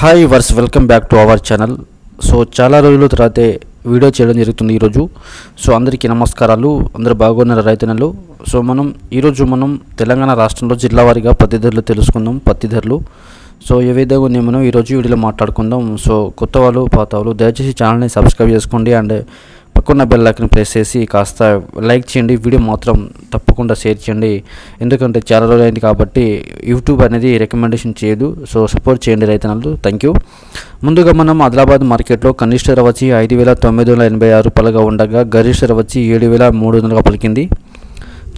Hi viewers welcome back to our channel. So చాలా రోజుల తర్వాతే వీడియో చేయడం జరుగుతుంది ఈరోజు. సో అందరికీ నమస్కారాలు, అందరూ బాగున్నారు రైతన్నలు. సో ఈరోజు మనం తెలంగాణ రాష్ట్రంలో జిల్లా వారీగా పత్తి ధరలు తెలుసుకుందాం. పత్తి ధరలు సో ఏ విధంగా ఉన్నాయి మనం ఈరోజు వీడియోలో మాట్లాడుకుందాం. సో కొత్త వాళ్ళు పాత వాళ్ళు దయచేసి ఛానల్ని సబ్స్క్రైబ్ చేసుకోండి అండ్ పక్కన బెల్ ఐకాన్ ప్రెస్ చేసి కాస్త లైక్ చేయండి. వీడియో మాత్రం తప్పకుండా షేర్ చేయండి, ఎందుకంటే చాలా రోజులైంది కాబట్టి యూట్యూబ్ అనేది రికమెండేషన్ చేయదు. సో సపోర్ట్ చేయండి రైతన్నలు, థ్యాంక్ యూ. ముందుగా మనం ఆదిలాబాద్ మార్కెట్లో కనిష్ట ధర వచ్చి 5,986 రూపాయలుగా ఉండగా గరిష్ట ధర వచ్చి 7,300గా పలికింది.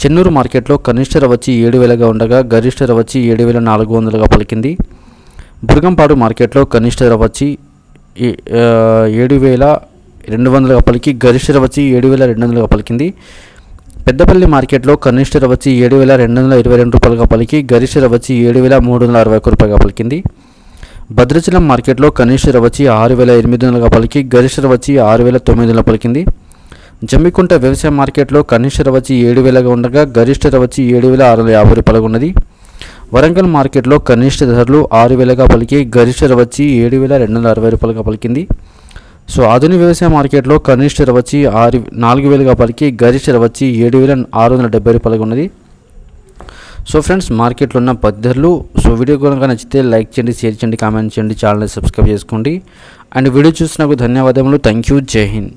చెన్నూరు మార్కెట్లో కనిష్ట ధర వచ్చి 7,000గా ఉండగా గరిష్ట ధర వచ్చి 7,400గా పలికింది. బుర్గంపాడు మార్కెట్లో కనిష్ట ధర వచ్చి 7,200గా పలికి గరిష్ట ధర వచ్చి 7,200గా పలికింది. పెద్దపల్లి మార్కెట్లో కనిష్ట ధర వచ్చి 7,222 రూపాయలుగా పలికి గరిష్ట ధర వచ్చి 7,361 రూపాయలుగా పలికింది. భద్రాచలం మార్కెట్లో కనిష్ట ధర వచ్చి 6,800గా పలికి గరిష్ట ధర వచ్చి 6,900 పలికింది. జమ్మికుంట వ్యవసాయ మార్కెట్లో కనిష్ట ధర వచ్చి 7,000గా ఉండగా గరిష్ట ధర వచ్చి 7,650 రూపాయలుగా ఉన్నది. వరంగల్ మార్కెట్లో కనిష్ట ధరలు 6,000గా పలికి గరిష్ట ధర వచ్చి 7,260 రూపాయలుగా పలికింది. సో ఆధునిక వ్యవసాయ మార్కెట్లో కనిష్ట ధర వచ్చి 4,000గా పలికి గరిష్ట ధర వచ్చి 7,670 రూపాయలుగా ఉన్నది. సో ఫ్రెండ్స్, మార్కెట్లో ఉన్న పత్తి ధరలు. సో వీడియో కనుక నచ్చితే లైక్ చేయండి, షేర్ చేయండి, కామెంట్ చేయండి, ఛానల్ని సబ్స్క్రైబ్ చేసుకోండి అండ్ వీడియో చూసినందుకు ధన్యవాదములు. థ్యాంక్ యూ, జై హింద్.